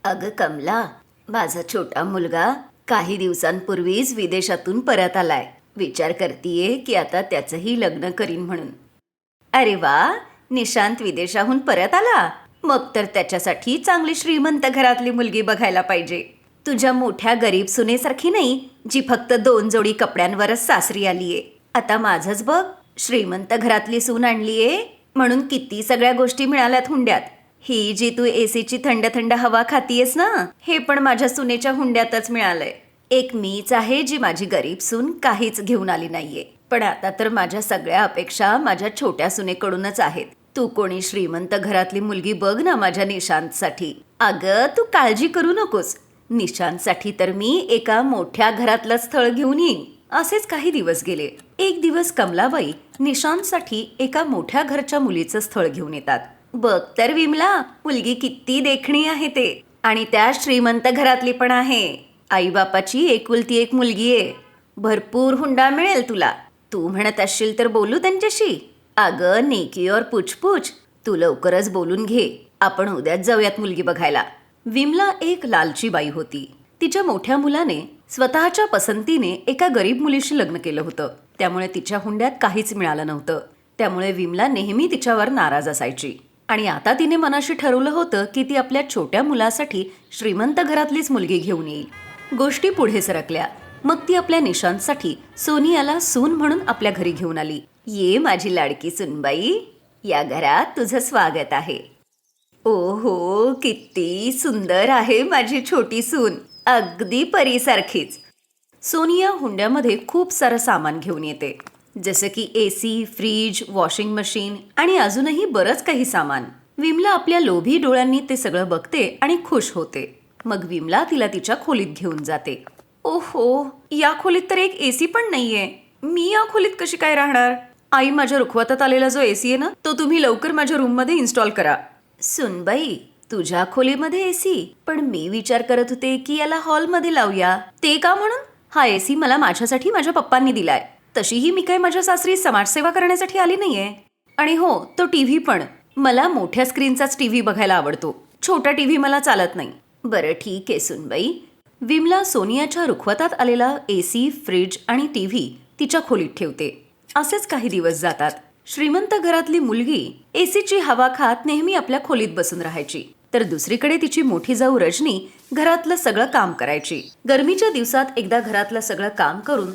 अगं कमला, माझा छोटा मुलगा काही दिवसांपूर्वीच विदेशातून परत आलाय. विचार करतीये की आता त्याचंही लग्न करीन म्हणून. अरे वा, निशांत विदेशाहून परत आला. मग तर त्याच्यासाठी चांगली श्रीमंत घरातली मुलगी बघायला पाहिजे. तुझ्या मोठ्या गरीब सुनेसारखी नाही, जी फक्त 2 जोडी कपड्यांवरच सासरी आलीये. आता माझंच बघ, श्रीमंत घरातली सून आणलीये म्हणून किती सगळ्या गोष्टी मिळाल्यात हुंड्यात. ही जी तू एसीची थंड थंड हवा खातीयस ना, हे पण माझ्या सुनेच्या हुंड्यातच मिळालंय. एक मीच आहे जी माझी गरीब सून काहीच घेऊन आली नाहीये. पण आता तर माझ्या सगळ्या अपेक्षा माझ्या छोट्या सुनेकडूनच आहेत. तू कोणी श्रीमंत घरातली मुलगी बघ ना माझ्या निशांतसाठी. अगं तू काळजी करू नकोस, निशांतसाठी तर मी एका मोठ्या घरातलं स्थळ घेऊन येईन. असेच काही दिवस गेले. एक दिवस कमलाबाई निशांतसाठी एका मोठ्या घरच्या मुलीचं स्थळ घेऊन येतात. बघ तर विमला, मुलगी किती देखणी आहे ते, आणि त्या श्रीमंत घरातली पण आहे. आईबापाची एकुलती एक मुलगी आहे. भरपूर हुंडा मिळेल तुला. तू म्हणत असशील तर बोलू त्यांच्याशी. अगं नेकी और पूछपूछ, तू लवकरच बोलून घे. आपण उद्याच जाऊयात मुलगी बघायला. विमला एक लालची बाई होती. तिच्या मोठ्या मुलाने स्वतःच्या पसंतीने एका गरीब मुलीशी लग्न केलं होतं. त्यामुळे तिच्या हुंड्यात काहीच मिळालं नव्हतं. त्यामुळे विमला नेहमी तिच्यावर नाराज असायची. आणि आता तिने मनाशी ठरवलं होतं की ती आपल्या छोट्या मुलासाठी श्रीमंत घरातलीच मुलगी घेऊन येईल. गोष्टी पुढे सरकल्या. मग ती आपल्या निशांतसाठी सोनियाला सून म्हणून आपल्या घरी घेऊन आली. ये माझी लाडकी सूनबाई, या घरात तुझं स्वागत आहे. ओहो, किती सुंदर आहे माझी छोटी सून, अगदी परीसारखीच. सोनिया हुंड्यामध्ये खूप सारं सामान घेऊन येते, जसं की एसी, फ्रीज, वॉशिंग मशीन आणि अजूनही बरंच काही सामान. विमला आपल्या लोभी डोळ्यांनी ते सगळं बघते आणि खुश होते. मग विमला तिला तिच्या खोलीत घेऊन जाते. ओहो, या खोलीत तर एक एसी पण नाहीये. मी या खोलीत कशी काय राहणार? आई, माझ्या रुखवतात आलेला जो एसी आहे ना, तो तुम्ही लवकर माझ्या रूममध्ये इन्स्टॉल करा. सुनबाई, तुझ्या खोलीमध्ये एसी? पण मी विचार करत होते की याला हॉलमध्ये लावूया. ते का म्हणून? हा एसी मला माझ्यासाठी माझ्या पप्पांनी दिलाय. तशीही मी काय माझ्या सासरी समाजसेवा करण्यासाठी आली नाहीये. आणि हो, तो टीव्ही पण. मला मोठ्या स्क्रीनचाच टीव्ही बघायला आवडतो. छोटा टीव्ही मला चालत नाही. बरं ठीक आहे सुनबाई. विमला सोनियाच्या रुखवतात आलेला एसी, फ्रीज आणि टीव्ही तिच्या खोलीत ठेवते. असेच काही दिवस जातात. श्रीमंत घरातली मुलगी एसीची हवा खात नेहमी आपल्या खोलीत बसून राहायची, तर दुसरीकडे तिची मोठी जाऊ रजनी घरातलं सगळं काम करायची. गरमीच्या दिवसात एकदा घरातलं सगळं काम करून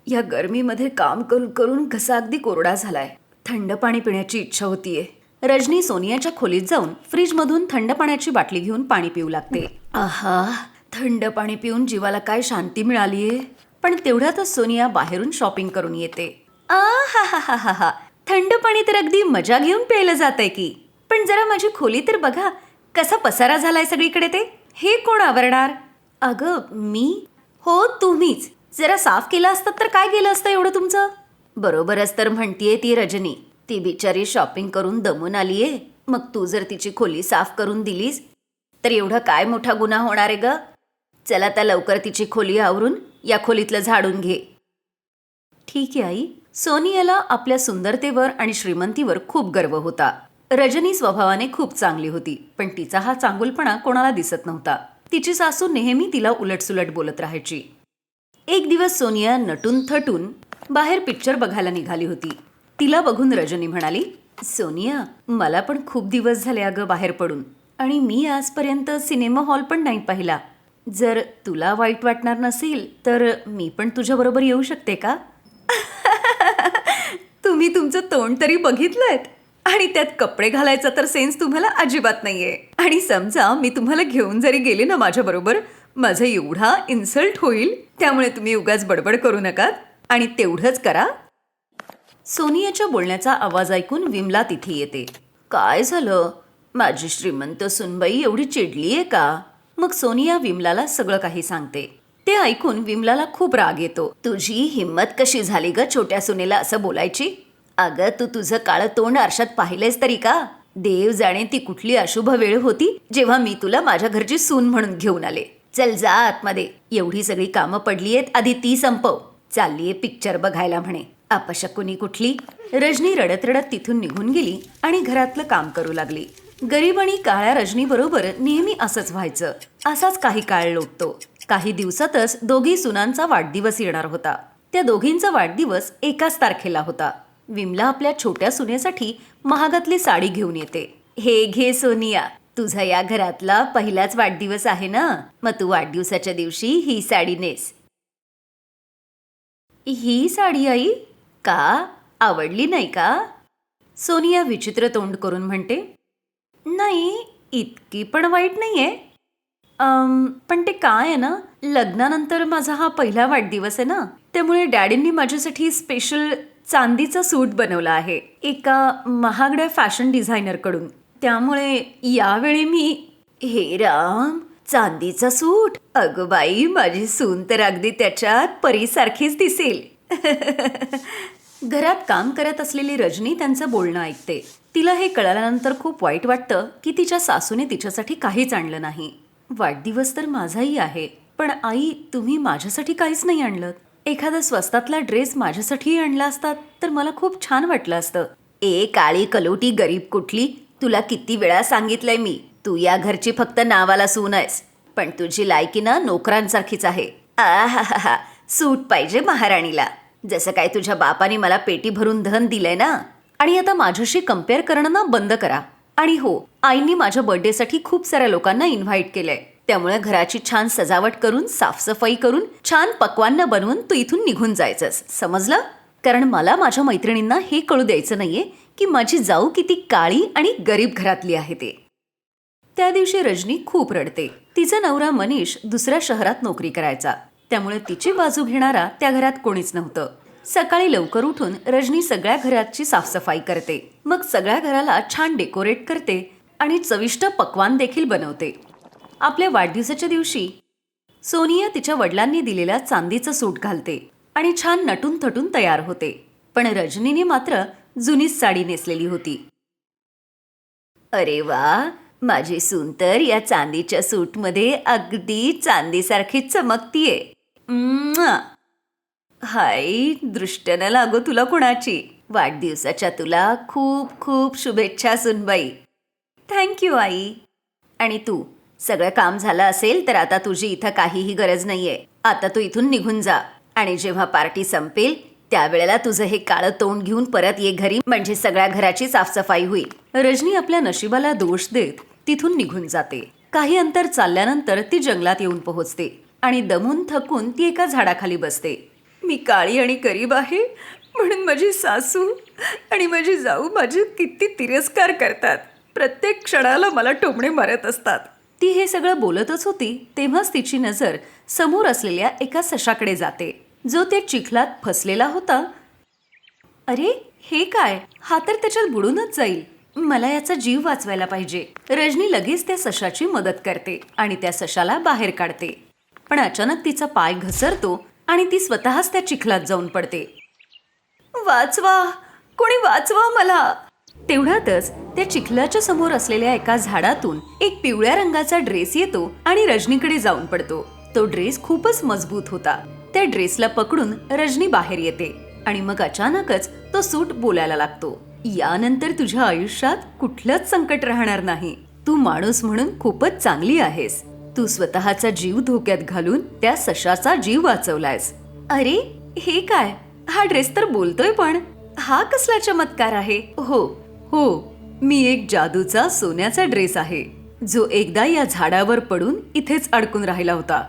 या गरमीमध्ये काम करून करून घसा अगदी कोरडा झालाय. थंड पाणी पिण्याची इच्छा होतीये. रजनी सोनियाच्या खोलीत जाऊन फ्रीजमधून थंड पाण्याची बाटली घेऊन पाणी पिऊ लागते. आहा, थंड पाणी पिऊन जीवाला काय शांती मिळालीये. पण तेवढ्यातच सोनिया बाहेरून शॉपिंग करून येते. हा, थंड पाणी तर अगदी मजा घेऊन प्यायला जात आहे की. पण जरा माझी खोली तर बघा, कसा पसारा झालाय सगळीकडे. ते हे कोण आवरणार? अगं मी? हो तुम्हीच. जरा साफ केलं असतं तर काय गेलं असतं एवढं तुमचं? बरोबरच तर म्हणतीये ती रजनी. ती बिचारी शॉपिंग करून दमून आलीये. मग तू जर तिची खोली साफ करून दिलीस तर एवढा काय मोठा गुन्हा होणार आहे ग? चला आता लवकर तिची खोली आवरून या खोलीतलं झाडून घे. ठीक आहे आई. सोनियाला आपल्या सुंदरतेवर आणि श्रीमंतीवर खूप गर्व होता. रजनी स्वभावाने खूप चांगली होती, पण तिचा हा चांगुलपणा कोणाला दिसत नव्हता. तिची सासू नेहमी तिला उलटसुलट बोलत राहायची. एक दिवस सोनिया नटून थटून बाहेर पिक्चर बघायला निघाली होती. तिला बघून रजनी म्हणाली, सोनिया, मला पण खूप दिवस झाले अगं बाहेर पडून, आणि मी आजपर्यंत सिनेमा हॉल पण नाही पाहिला. जर तुला वाईट वाटणार नसेल तर मी पण तुझ्याबरोबर येऊ शकते का? तुम्ही तुमचं तोंड तरी बघितलंय, आणि त्यात कपडे घालायचा तर सेन्स तुम्हाला अजिबात नाहीये. आणि समजा मी तुम्हाला घेऊन जरी गेले ना माझ्या बरोबर, माझा एवढा इन्सल्ट होईल. त्यामुळे तुम्ही उगाच बडबड करू नका आणि तेवढंच करा. सोनियाच्या बोलण्याचा आवाज ऐकून विमला तिथे येते. काय झालं? माझी श्रीमंत सुनबाई एवढी चिडलीये का? मग सोनिया विमलाला सगळं काही सांगते. ते ऐकून विमलाला खूप राग येतो. तुझी हिम्मत कशी झाली ग छोट्या सुनेला असं बोलायची? अगं तू तुझं काळं तोंड आरशात पाहिलेस तरी का? देव जाणे ती कुठली अशुभ वेळ होती जेव्हा मी तुला माझ्या घरची सून म्हणून घेऊन आले. चल जा आतमध्ये. एवढी सगळी कामं पडलीयेत, आधी ती संपव. चाललीये पिक्चर बघायला म्हणे. अपशकुनी कुठली. रजनी रडत रडत तिथून निघून गेली आणि घरातलं काम करू लागली. गरीब आणि काळ्या रजनीबरोबर नेहमी असंच व्हायचं. असाच काही काळ लोटतो. काही दिवसातच दोघी सुनांचा वाढदिवस येणार होता. त्या दोघींचा वाढदिवस एकाच तारखेला होता. विमला आपल्या छोट्या सुनेसाठी महागातली साडी घेऊन येते. हे घे सोनिया, तुझा या घरातला पहिलाच वाढदिवस आहे ना, मग तू वाढदिवसाच्या दिवशी ही साडी नेस. ही साडी आई? का आवडली नाही का? सोनिया विचित्र तोंड करून म्हणते. नाही, इतकी पण वाईट नाहीये. पण ते काय आहे ना, लग्नानंतर माझा हा पहिला वाढदिवस आहे ना, त्यामुळे डॅडींनी माझ्यासाठी स्पेशल चांदीचा सूट बनवला आहे एका महागड्या फॅशन डिझायनरकडून. त्यामुळे यावेळी मी. हे राम, चांदीचा सूट? अगं बाई, माझी सून तर अगदी त्याच्यात परीसारखीच दिसेल. घरात काम करत असलेली रजनी त्यांचं बोलणं ऐकते. तिला हे कळाल्यानंतर खूप वाईट वाटतं की तिच्या सासूने तिच्यासाठी काहीच आणलं नाही. वाढदिवस तर माझाही आहे, पण आई, तुम्ही माझ्यासाठी काहीच नाही आणलं. एखादा स्वस्तातला ड्रेस माझ्यासाठीही आणला असतात तर मला खूप छान वाटलं असतं. ए काळी कलोटी गरीब कुठली, तुला किती वेळा सांगितलंय मी, तू या घरची फक्त नावाला सून आहेस, पण तुझी लायकी ना नोकरांसारखीच आहे. आहाहा, सूट पाहिजे महाराणीला, जसं काय तुझ्या बापाने मला पेटी भरून धन दिलंय ना. आणि आता माझ्याशी कम्पेअर करणं ना बंद करा. आणि हो, आईनी माझ्या बर्थडेसाठी खूप साऱ्या लोकांना इन्व्हाइट केलंय, त्यामुळे घराची छान सजावट करून, साफसफाई करून, छान पक्वान्न बनवून तू इथून निघून जायचंस, समजलं? कारण मला माझ्या मैत्रिणींना हे कळू द्यायचं नाहीये की माझी जाऊ किती काळी आणि गरीब घरातली आहे ते. त्या दिवशी रजनी खूप रडते. तिचा नवरा मनीष दुसऱ्या शहरात नोकरी करायचा, त्यामुळे तिची बाजू घेणारा त्या घरात कोणीच नव्हतं. सकाळी लवकर उठून रजनी सगळ्या घराची साफसफाई करते, मग सगळ्या घराला छान डेकोरेट करते आणि चविष्ट पक्वान देखील बनवते. आपल्या वाढदिवसाच्या दिवशी सोनिया तिच्या वडिलांनी दिलेला चांदीचं सूट घालते आणि छान नटून थटून तयार होते. पण रजनीने मात्र जुनीच साडी नेसलेली होती. अरे वा, माझी सून तर या चांदीच्या सूटमध्ये अगदी चांदीसारखी चमकतीये. हाय, दृष्ट्या न लागो तुला कुणाची. वाढदिवसाच्या तुला खूप खूप शुभेच्छा सुनबाई. थँक्यू आई. आणि तू, सगळं काम झालं असेल तर आता तुझी इथं काहीही गरज नाहीये. आता तू इथून निघून जा आणि जेव्हा पार्टी संपेल त्यावेळेला तुझं हे काळं तोंड घेऊन परत ये घरी, म्हणजे सगळ्या घराची साफसफाई होईल. रजनी आपल्या नशिबाला दोष देत तिथून निघून जाते. काही अंतर चालल्यानंतर ती जंगलात येऊन पोहोचते आणि दमून थकून ती एका झाडाखाली बसते. मी काळी आणि गरीब आहे म्हणून माझी सासू आणि माझी जाऊ माझी किती तिरस्कार करतात. प्रत्येक क्षणाला मला टोमणे मारत असतात. ती हे सगळं बोलतच होती तेव्हाच तिची नजर समोर असलेल्या एका सशाकडे जाते, जो त्या चिखलात फसलेला होता. अरे, हे काय? हा तर त्याच्यात बुडूनच जाईल. मला याचा जीव वाचवायला पाहिजे. रजनी लगेच त्या सशाची मदत करते आणि त्या सशाला बाहेर काढते. पण अचानक तिचा पाय घसरतो आणि ती स्वतःच त्या चिखलात जाऊन पडते. वाचवा, कोणी वाचवा मला. तेवढ्यातच त्या चिखलाच्या समोर असलेल्या एका झाडातून एक पिवळ्या रंगाचा ड्रेस येतो आणि रजनीकडे जाऊन पडतो. तो ड्रेस खूपच मजबूत होता. त्या ड्रेसला पकडून रजनी बाहेर येते आणि मग अचानकच तो सूट बोलायला लागतो. यानंतर तुझ्या आयुष्यात कुठलंच संकट राहणार नाही. तू माणूस म्हणून खूपच चांगली आहेस. तू स्वतःचा जीव धोक्यात घालून त्या सशाचा जीव वाचवलायस. अरे, हे काय? हा ड्रेस तर बोलतोय, पण हा कसला चमत्कार आहे? हो हो, मी एक जादूचा सोन्याचा ड्रेस आहे, जो एकदा या झाडावर पडून इथेच अडकून राहिला होता.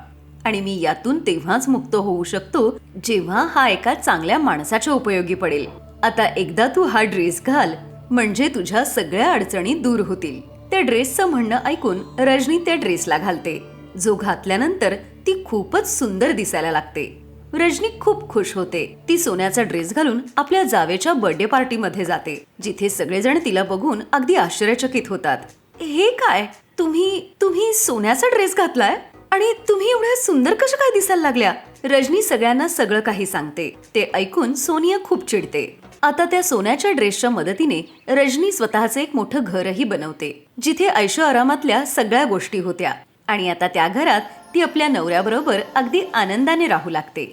आणि मी यातून तेव्हाच मुक्त होऊ शकतो जेव्हा हा एका चांगल्या माणसाच्या उपयोगी पडेल. आता एकदा तू हा ड्रेस घाल, म्हणजे तुझ्या सगळ्या अडचणी दूर होतील. त्या ड्रेसचं म्हणणं ऐकून रजनी त्या ड्रेसला घालते, जो घातल्यानंतर ती खूपच सुंदर दिसायला लागते. रजनी खूप खुश होते. ती सोन्याचा ड्रेस घालून आपल्या जावेच्या बर्थडे पार्टीमध्ये जाते, जिथे सगळेजण तिला बघून अगदी आश्चर्यचकित होतात. हे काय? तुम्ही सोन्याचा ड्रेस घातलाय आणि तुम्ही एवढ्या सुंदर कशा काय दिसायला लागल्या? रजनी सगळ्यांना सगळं काही सांगते. ते ऐकून सोनिया खूप चिडते. आता त्या सोन्याच्या ड्रेसच्या मदतीने रजनी स्वतःचे एक मोठं घरही बनवते, जिथे ऐशो आरामातल्या सगळ्या गोष्टी होत्या. आणि आता त्या घरात ती आपल्या नवऱ्याबरोबर अगदी आनंदाने राहू लागते.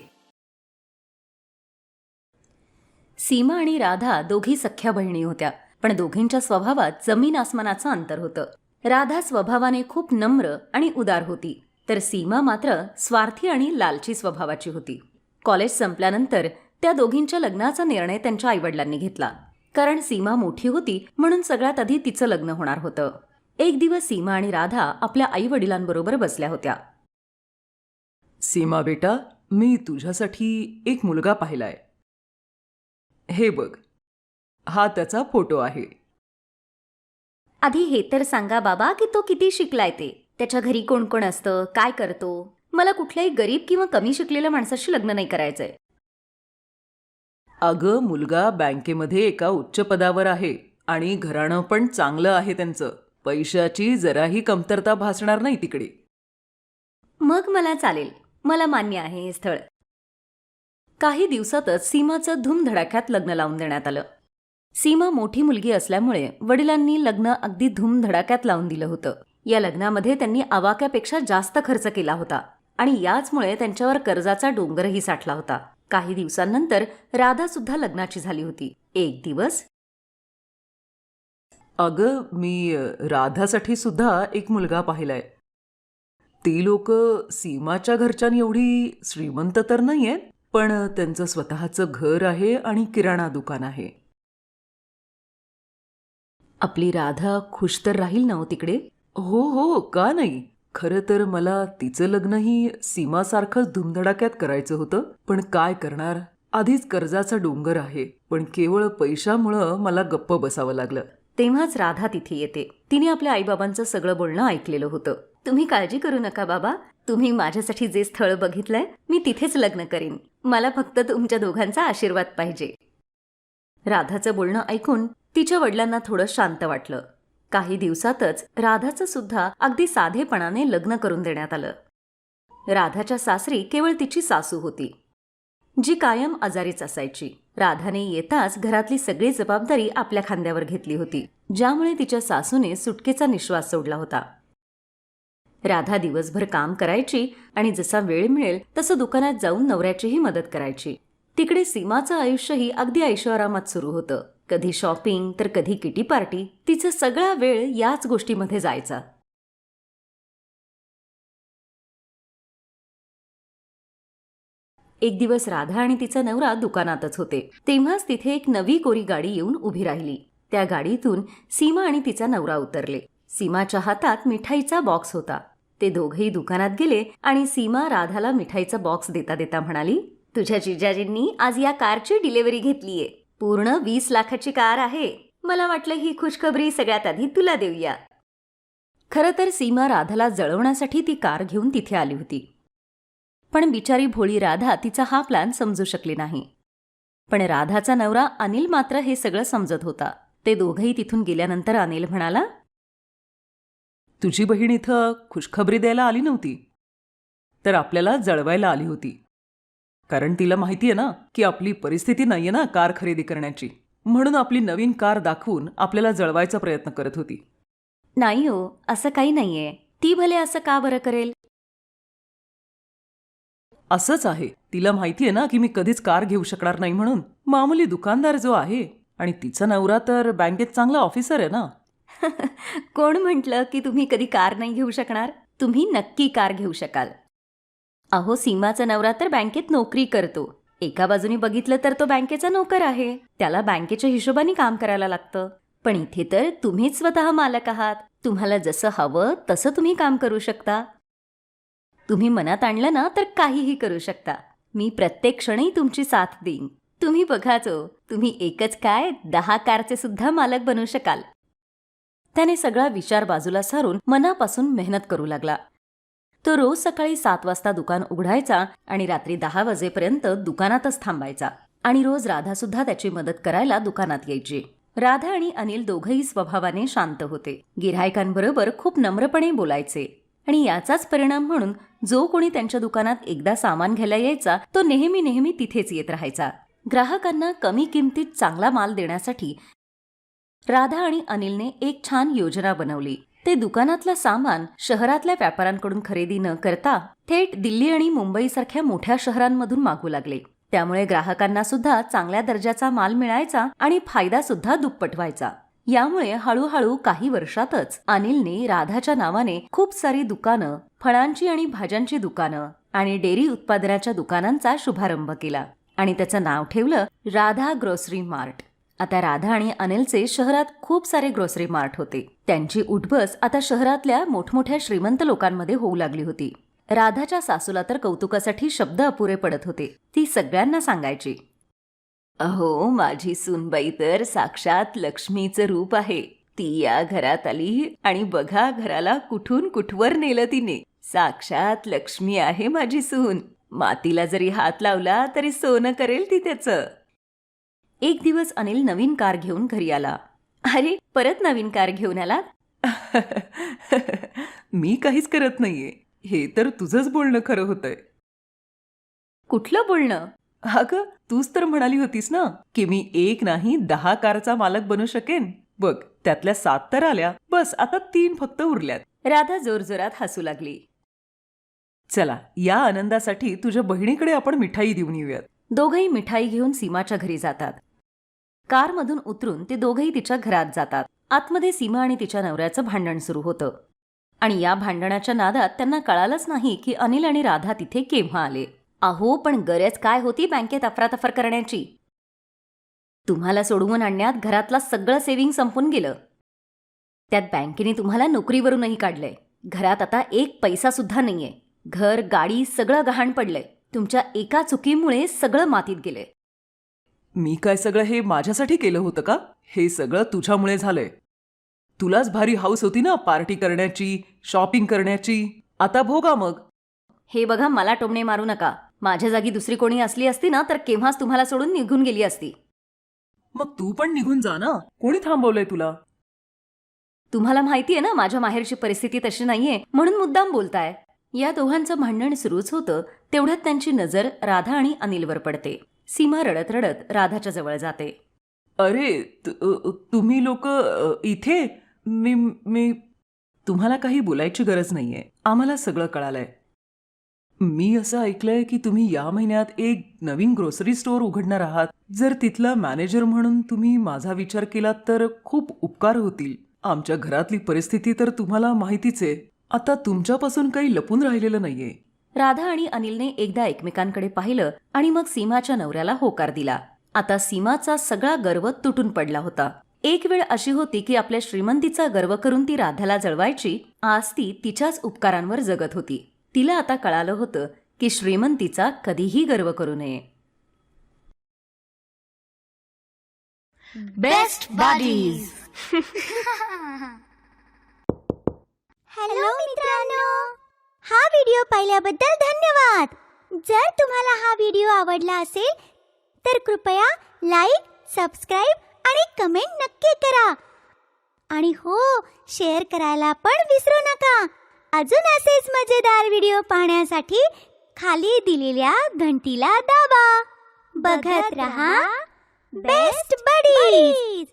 सीमा आणि राधा दोघी सख्या बहिणी होत्या. पण दोघींच्या स्वभावात जमीन आसमानाचं अंतर होतं. राधा स्वभावाने खूप नम्र आणि उदार होती, तर सीमा मात्र स्वार्थी आणि लालची स्वभावाची होती. कॉलेज संपल्यानंतर त्या दोघींच्या लग्नाचा निर्णय त्यांच्या आईवडिलांनी घेतला. कारण सीमा मोठी होती म्हणून सगळ्यात आधी तिचं लग्न होणार होतं. एक दिवस सीमा आणि राधा आपल्या आईवडिलांबरोबर बसल्या होत्या. सीमा बेटा, मी तुझ्यासाठी एक मुलगा पाहिलाय. हे बघ, हा त्याचा फोटो आहे. आधी हे तर सांगा बाबा की तो किती शिकलाय ते. त्याच्या घरी कोण कोण असतं, काय करतो. मला कुठल्याही गरीब किंवा कमी शिकलेल्या माणसाशी लग्न नाही करायचंय. अगं, मुलगा बँकेमध्ये एका उच्च पदावर आहे आणि घराणं पण चांगलं आहे त्यांचं. पैशाची जराही कमतरता भासणार नाही तिकडे. मग मला चालेल, मला मान्य आहे हे स्थळ. काही दिवसातच सीमाचं धूमधडाक्यात लग्न लावून देण्यात आलं. सीमा मोठी मुलगी असल्यामुळे वडिलांनी लग्न अगदी धूमधडाक्यात लावून दिलं होतं. या लग्नामध्ये त्यांनी आवाक्यापेक्षा जास्त खर्च केला होता आणि याचमुळे त्यांच्यावर कर्जाचा डोंगरही साठला होता. काही दिवसांनंतर राधा सुद्धा लग्नाची झाली होती. एक दिवस, अगं, मी राधासाठी सुद्धा एक मुलगा पाहिलाय. ती लोक सीमाच्या घरच्यां एवढी श्रीमंत तर नाहीयेत, पण त्यांचं स्वतःचं घर आहे आणि किराणा दुकान आहे. आपली राधा खुश तर राहील ना हो तिकडे? हो हो, का नाही. खरं तर मला तिचं लग्नही सीमासारखंच धुमधडाक्यात करायचं होतं, पण काय करणार, आधीच कर्जाचा डोंगर आहे. पण केवळ पैशामुळं मला गप्प बसावं लागलं. तेव्हाच राधा तिथे येते. तिने आपल्या आईबाबांचं सगळं बोलणं ऐकलेलं होतं. तुम्ही काळजी करू नका बाबा, तुम्ही माझ्यासाठी जे स्थळ बघितलंय मी तिथेच लग्न करीन. मला फक्त तुमच्या दोघांचा आशीर्वाद पाहिजे. राधाचं बोलणं ऐकून तिच्या वडिलांना थोडं शांत वाटलं. काही दिवसातच राधाचं सुद्धा अगदी साधेपणाने लग्न करून देण्यात आलं. राधाच्या सासरी केवळ तिची सासू होती, जी कायम आजारीच असायची. राधाने येताच घरातली सगळी जबाबदारी आपल्या खांद्यावर घेतली होती, ज्यामुळे तिच्या सासूने सुटकेचा निश्वास सोडला होता. राधा दिवसभर काम करायची आणि जसा वेळ मिळेल तसं दुकानात जाऊन नवऱ्याचीही मदत करायची. तिकडे सीमाचं आयुष्यही अगदी ऐशोआरामात सुरू होतं. कधी शॉपिंग तर कधी किटी पार्टी. तिचा सगळा वेळ याच गोष्टीमध्ये जायचा. एक दिवस राधा आणि तिचा नवरा दुकानातच होते. तेव्हाच तिथे एक नवी कोरी गाडी येऊन उभी राहिली. त्या गाडीतून सीमा आणि तिचा नवरा उतरले. सीमाच्या हातात मिठाईचा बॉक्स होता. ते दोघेही दुकानात गेले आणि सीमा राधाला मिठाईचा बॉक्स देता देता म्हणाली, तुझ्या जिजाजींनी आज या कारची डिलिव्हरी घेतलीये. पूर्ण 20 लाखाची कार आहे. मला वाटलं ही खुशखबरी सगळ्यात आधी तुला देऊया. खरं तर सीमा राधाला जळवण्यासाठी ती कार घेऊन तिथे आली होती. पण बिचारी भोळी राधा तिचा हा प्लॅन समजू शकली नाही. पण राधाचा नवरा अनिल मात्र हे सगळं समजत होता. ते दोघंही तिथून गेल्यानंतर अनिल म्हणाला, तुझी बहीण इथं खुशखबरी द्यायला आली नव्हती, तर आपल्याला जळवायला आली होती. कारण तिला माहिती आहे ना की आपली परिस्थिती नाहीये ना कार खरेदी करण्याची, म्हणून आपली नवीन कार दाखवून आपल्याला जळवायचा प्रयत्न करत होती. नाही हो, असं काही नाहीये. ती भले असं का बरं करेल? असंच आहे. तिला माहिती आहे ना की मी कधीच कार घेऊ शकणार नाही म्हणून. मामूली दुकानदार जो आहे आणि तिचा नवरा तर बँकेत चांगला ऑफिसर आहे ना. कोण म्हटलं की तुम्ही कधी कार नाही घेऊ शकणार? तुम्ही नक्की कार घेऊ शकाल. अहो, सीमाचा नवरा तर बँकेत नोकरी करतो. एका बाजूने बघितलं तर तो बँकेचा नोकर आहे. त्याला बँकेच्या हिशोबाने काम करायला लागतं. पण इथे तर तुम्हीच स्वतः मालक आहात. तुम्हाला जसं हवं तसं तुम्ही काम करू शकता. तुम्ही मनात आणलं ना तर काहीही करू शकता. मी प्रत्येक क्षणी तुमची साथ देईन. तुम्ही बघाचो, तुम्ही एकच काय 10 कारचे सुद्धा मालक बनू शकाल. त्याने सगळा विचार बाजूला सारून मनापासून मेहनत करू लागला. तो रोज सकाळी 7 वाजता दुकान उघडायचा आणि रात्री 10 वाजेपर्यंत दुकानातच थांबायचा. आणि रोज राधा सुद्धा त्याची मदत करायला दुकानात यायची. राधा आणि अनिल दोघंही स्वभावाने शांत होते. गिऱ्हाईकांबरोबर खूप नम्रपणे बोलायचे आणि याचाच परिणाम म्हणून जो कोणी त्यांच्या दुकानात एकदा सामान घ्यायला यायचा तो नेहमी तिथेच येत राहायचा. ग्राहकांना कमी किमतीत चांगला माल देण्यासाठी राधा आणि अनिलने एक छान योजना बनवली. ते दुकानातलं सामान शहरातल्या व्यापाऱ्यांकडून खरेदी न करता थेट दिल्ली आणि मुंबईसारख्या मोठ्या शहरांमधून मागू लागले. त्यामुळे ग्राहकांना सुद्धा चांगल्या दर्जाचा माल मिळायचा आणि फायदा सुद्धा दुप्पट व्हायचा. यामुळे हळूहळू काही वर्षातच अनिलने राधाच्या नावाने खूप सारी दुकानं, फळांची आणि भाज्यांची दुकानं आणि डेअरी उत्पादनाच्या दुकानांचा शुभारंभ केला आणि त्याचं नाव ठेवलं राधा ग्रोसरी मार्ट. आता राधा आणि अनिलचे शहरात खूप सारे ग्रोसरी मार्ट होते. त्यांची उठबस आता शहरातल्या मोठमोठ्या श्रीमंत लोकांमध्ये होऊ लागली होती. राधाच्या सासूला तर कौतुकासाठी शब्द अपुरे पडत होते. ती सगळ्यांना सांगायची, अहो, माझी सूनबाई तर साक्षात लक्ष्मीचं रूप आहे. ती या घरात आली आणि बघा घराला कुठून कुठवर नेलं तिने. साक्षात लक्ष्मी आहे माझी सून. मातीला जरी हात लावला तरी सोनं करेल ती त्याचं. एक दिवस अनिल नवीन कार घेऊन घरी आला. अरे, परत नवीन कार घेऊन आलात? मी काहीच करत नाहीये. हे तर तुझंच बोलणं खरं होतंय. कुठलं बोलणं? अगं, तूच तर म्हणाली होतीस ना की मी 1 नाही 10 कारचा मालक बनू शकेन. बघ, त्यातल्या 7 तर आल्या. बस आता 3 फक्त उरल्यात. राधा जोरजोरात हसू लागली. चला, या आनंदासाठी तुझ्या बहिणीकडे आपण मिठाई देऊन येऊयात. दोघंही मिठाई घेऊन सीमाच्या घरी जातात. कारमधून उतरून ते दोघंही तिच्या घरात जातात. आतमध्ये सीमा आणि तिच्या नवऱ्याचं भांडण सुरू होतं आणि या भांडणाच्या नादात त्यांना कळालंच नाही की अनिल आणि राधा तिथे केव्हा आले. अहो, पण गरज काय होती बँकेत अफरातफर करण्याची? तुम्हाला सोडवून आणण्यात घरातला सगळं सेव्हिंग संपून गेलं. त्यात बँकेने तुम्हाला नोकरीवरूनही काढलंय. घरात आता 1 पैसा सुद्धा नाहीये. घर, गाडी सगळं गहाण पडलंय. तुमच्या एका चुकीमुळे सगळं मातीत गेलंय. मी काय सगळं हे माझ्यासाठी केलं होतं का? हे सगळं तुझ्यामुळे झालंय. तुलाच भारी हाऊस होती ना पार्टी करण्याची, शॉपिंग करण्याची. आता भोगा मग. हे बघा, मला टोमणे मारू नका. माझ्या जागी दुसरी कोणी असली असती ना तर केव्हाच तुम्हाला सोडून निघून गेली असती. मग तू पण निघून जा ना. कोणी थांबवलंय तुला? तुम्हाला माहितीये ना माझ्या माहेरची परिस्थिती तशी नाहीये, म्हणून मुद्दाम बोलताय. या दोघांचं भांडण सुरूच होतं. तेवढ्यात त्यांची नजर राधा आणि अनिलवर पडते. सीमा रडत रडत राधाच्या जवळ जाते. अरे, तुम्ही लोक इथे? मी तुम्हाला काही बोलायची गरज नाहीये. आम्हाला सगळं कळालंय. मी असं ऐकलंय की तुम्ही या महिन्यात एक नवीन ग्रोसरी स्टोअर उघडणार आहात. जर तिथला मॅनेजर म्हणून तुम्ही माझा विचार केलात तर खूप उपकार होतील. आमच्या घरातली परिस्थिती तर तुम्हाला माहितीच आहे. आता तुमच्यापासून काही लपून राहिलेलं नाहीये. राधा आणि अनिलने एकदा एकमेकांकडे पाहिलं आणि मग सीमाच्या नवऱ्याला होकार दिला. आता सीमाचा सगळा गर्व तुटून पडला होता. एक वेळ अशी होती की आपल्या श्रीमंतीचा गर्व करून ती राधाला जळवायची. आज ती तिच्याच उपकारांवर जगत होती. तिला आता कळालं होतं की श्रीमंतीचा कधीही गर्व करू नये. Best buddies. हॅलो मित्रांनो, हा व्हिडिओ पाहिल्याबद्दल धन्यवाद. जर तुम्हाला हा व्हिडिओ आवडला असेल तर कृपया लाईक, सबस्क्राईब आणि कमेंट नक्की करा. आणि हो, शेअर करायला पण विसरू नका. अजून असेच मजेदार व्हिडिओ पाहण्यासाठी खाली दिलेल्या घंटीला दाबा. बघत रहा बेस्ट बडीज.